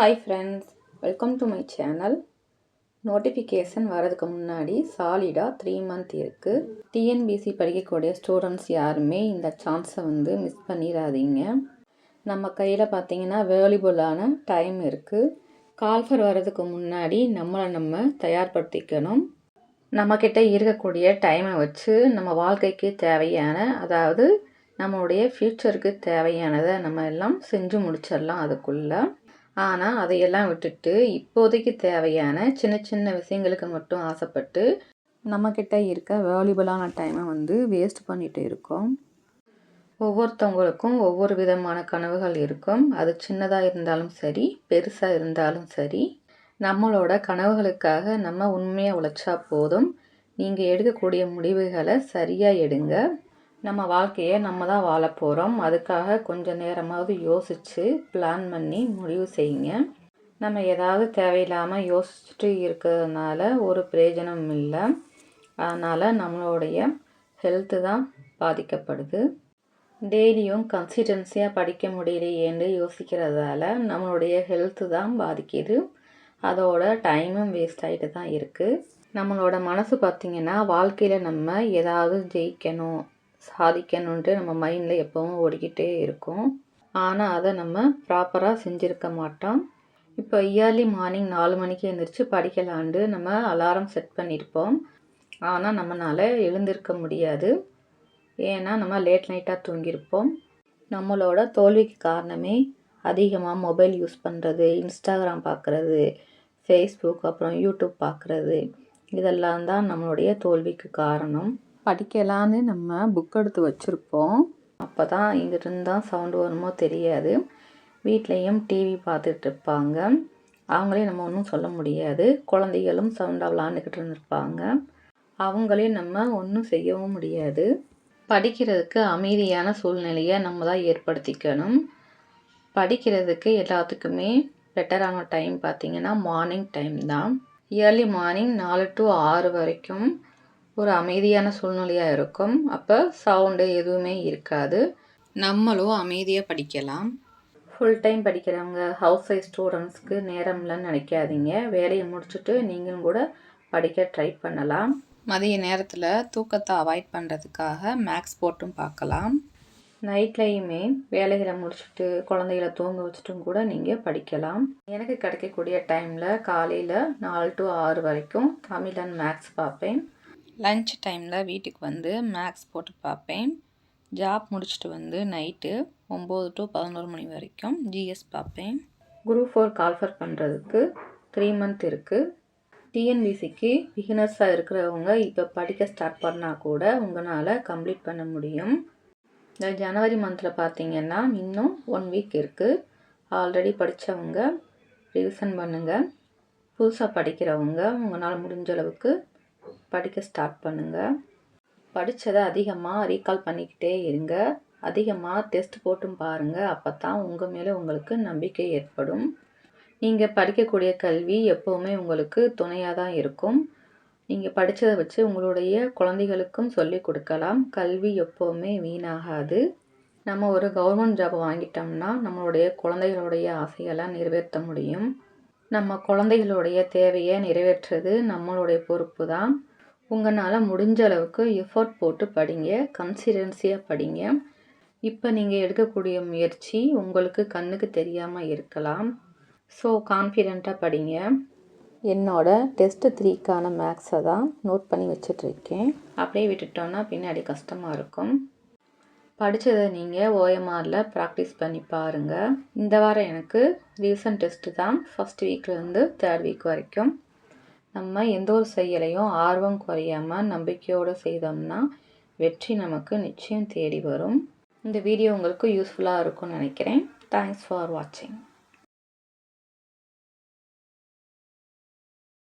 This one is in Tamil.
Hi friends, welcome to my channel. Notification வரதுக்கு முன்னாடி சாலிடாக 3 மந்த் இருக்குது. டிஎன்பிசி படிக்கக்கூடிய ஸ்டூடெண்ட்ஸ் யாருமே இந்த சான்ஸை மிஸ் பண்ணிடாதீங்க. நம்ம கையில் பார்த்திங்கன்னா வேல்யூபுளான டைம் இருக்குது. கால்ஃபர் வர்றதுக்கு முன்னாடி நம்ம தயார்படுத்திக்கணும். நம்மக்கிட்ட இருக்கக்கூடிய டைமை வச்சு நம்ம வாழ்க்கைக்கு தேவையான, அதாவது நம்மளுடைய ஃப்யூச்சருக்கு தேவையானதை நம்ம எல்லாம் செஞ்சு முடிச்சிடலாம் அதுக்குள்ளே. ஆனால் அதையெல்லாம் விட்டுட்டு இப்போதைக்கு தேவையான சின்ன சின்ன விஷயங்களுக்கு மட்டும் ஆசைப்பட்டு நம்மக்கிட்ட இருக்க வேல்யூபுளான டைமை வேஸ்ட் பண்ணிகிட்டு இருக்கோம். ஒவ்வொருத்தவங்களுக்கும் ஒவ்வொரு விதமான கனவுகள் இருக்கும். அது சின்னதாக இருந்தாலும் சரி, பெருசாக இருந்தாலும் சரி. நம்மளோட கனவுகளுக்காக நம்ம உண்மையாக உழைச்சா போதும். நீங்கள் எடுக்கக்கூடிய முடிவுகளை சரியாக எடுங்க. நம்ம வாழ்க்கையை நம்ம தான் வாழ போகிறோம். அதுக்காக கொஞ்சம் நேரமாவது யோசித்து பிளான் பண்ணி முடிவு செய்யுங்க. நம்ம ஏதாவது தேவையில்லாமல் யோசிச்சுட்டு இருக்கிறதுனால ஒரு பிரயோஜனம் இல்லை. அதனால் நம்மளுடைய ஹெல்த்து தான் பாதிக்கப்படுது. டெய்லியும் கன்சிஸ்டன்சியாக படிக்க முடியலையேன்னு யோசிக்கிறதால நம்மளுடைய ஹெல்த்து தான் பாதிக்குது. அதோட டைமும் வேஸ்ட் ஆகிட்டு தான் இருக்குது. நம்மளோட மனசு பார்த்திங்கன்னா வாழ்க்கையில் நம்ம ஏதாவது ஜெயிக்கணும், சாதிக்கணுன்ட்டு நம்ம மைண்டில் எப்போவும் ஓடிக்கிட்டே இருக்கும். ஆனால் அதை நம்ம ப்ராப்பராக செஞ்சுருக்க மாட்டோம். இப்போ இயர்லி மார்னிங் 4 மணிக்கு எழுந்திரிச்சு படிக்கலான்ட்டு நம்ம அலாரம் செட் பண்ணியிருப்போம். ஆனால் நம்மளால் எழுந்திருக்க முடியாது. ஏன்னா நம்ம லேட் நைட்டாக தூங்கியிருப்போம். நம்மளோட தோல்விக்கு காரணமே அதிகமாக மொபைல் யூஸ் பண்ணுறது, இன்ஸ்டாகிராம் பார்க்குறது, ஃபேஸ்புக், அப்புறம் யூடியூப் பார்க்குறது, இதெல்லாம் தான் நம்மளுடைய தோல்விக்கு காரணம். படிக்கலான்னு நம்ம புக் எடுத்து வச்சுருப்போம். அப்போ தான் இங்கிருந்து தான் சவுண்டு வருமோ தெரியாது. வீட்லேயும் டிவி பார்த்துட்டு இருப்பாங்க. அவங்களையும் நம்ம ஒன்றும் சொல்ல முடியாது. குழந்தைகளும் சவுண்டாக விளாண்டுக்கிட்டு இருந்திருப்பாங்க. அவங்களையும் நம்ம ஒன்றும் செய்யவும் முடியாது. படிக்கிறதுக்கு அமைதியான சூழ்நிலையை நம்ம தான் ஏற்படுத்திக்கணும். படிக்கிறதுக்கு எல்லாத்துக்குமே பெட்டரான டைம் பார்த்திங்கன்னா மார்னிங் டைம் தான். இயர்லி மார்னிங் 4 to 6 வரைக்கும் ஒரு அமைதியான சூழ்நிலையாக இருக்கும். அப்போ சவுண்டு எதுவுமே இருக்காது. நம்மளும் அமைதியாக படிக்கலாம். ஃபுல் டைம் படிக்கிறவங்க, ஹவுஸ் ஒய்ஃப் ஸ்டூடெண்ட்ஸ்க்கு நேரம் இல்லைன்னு நினைக்காதீங்க. வேலையை முடிச்சுட்டு நீங்களும் கூட படிக்க ட்ரை பண்ணலாம். மதிய நேரத்தில் தூக்கத்தை அவாய்ட் பண்ணுறதுக்காக மேக்ஸ் போட்டும் பார்க்கலாம். நைட்லேயுமே வேலைகளை முடிச்சுட்டு குழந்தைகளை தூங்க வச்சுட்டும் கூட நீங்கள் படிக்கலாம். எனக்கு கிடைக்கக்கூடிய டைமில் காலையில் 4 to 6 வரைக்கும் தமிழ் அண்ட் மேக்ஸ் பார்ப்பேன். லன்ச் டைமில் வீட்டுக்கு மேக்ஸ் போட்டு பார்ப்பேன். ஜாப் முடிச்சுட்டு நைட்டு 9 to 11 மணி வரைக்கும் ஜிஎஸ் பார்ப்பேன். குரூப் 4 கால்ஃபர் பண்ணுறதுக்கு 3 மந்த் இருக்குது. டிஎன்பிசிக்கு பிகினர்ஸாக இருக்கிறவங்க இப்போ படிக்க ஸ்டார்ட் பண்ணால் கூட உங்களால் கம்ப்ளீட் பண்ண முடியும். இந்த ஜனவரி மந்தில் பார்த்திங்கன்னா இன்னும் 1 வீக் இருக்குது. ஆல்ரெடி படித்தவங்க ரிவிஷன் பண்ணுங்கள். புதுசாக படிக்கிறவங்க உங்களால் முடிஞ்ச அளவுக்கு படிக்க ஸ்டார்ட் பண்ணுங்கள். படித்ததை அதிகமாக ரீகால் பண்ணிக்கிட்டே இருங்க. அதிகமாக டெஸ்ட் போட்டும் பாருங்கள். அப்போ தான் உங்கள் மேலே உங்களுக்கு நம்பிக்கை ஏற்படும். நீங்கள் படிக்கக்கூடிய கல்வி எப்போவுமே உங்களுக்கு துணையாக தான் இருக்கும். நீங்கள் படித்ததை வச்சு உங்களுடைய குழந்தைகளுக்கும் சொல்லி கொடுக்கலாம். கல்வி எப்போவுமே வீணாகாது. நம்ம ஒரு கவர்மெண்ட் ஜாப் வாங்கிட்டோம்னா நம்மளுடைய குழந்தைகளுடைய ஆசையெல்லாம் நிறைவேற்ற முடியும். நம்ம குழந்தைகளுடைய தேவையை நிறைவேற்றுறது நம்மளுடைய பொறுப்பு தான். உங்களால் முடிஞ்ச அளவுக்கு எஃபோர்ட் போட்டு படிங்க, கன்சிஸ்டன்சியாக படிங்க. இப்போ நீங்கள் எடுக்கக்கூடிய முயற்சி உங்களுக்கு கண்ணுக்கு தெரியாமல் இருக்கலாம். ஸோ கான்ஃபிடெண்ட்டாக படிங்க. என்னோட டெஸ்ட் 3க்கான மேக்ஸை தான் நோட் பண்ணி வச்சிட்ருக்கேன். அப்படியே விட்டுட்டோன்னா பின்னாடி கஷ்டமாக இருக்கும். படித்ததை நீங்கள் ஓஎம்ஆரில் ப்ராக்டிஸ் பண்ணி பாருங்கள். இந்த வாரம் எனக்கு ரிவிஷன் டெஸ்ட்டு தான். ஃபஸ்ட் வீக்லேருந்து 3rd வீக் வரைக்கும். நம்ம எந்த ஒரு செயலையும் ஆர்வம் குறையாமல் நம்பிக்கையோடு செய்தோம்னா வெற்றி நமக்கு நிச்சயம் தேடி வரும். இந்த வீடியோ உங்களுக்கு யூஸ்ஃபுல்லாக இருக்கும்னு நினைக்கிறேன். தேங்க்ஸ் ஃபார் வாட்சிங்.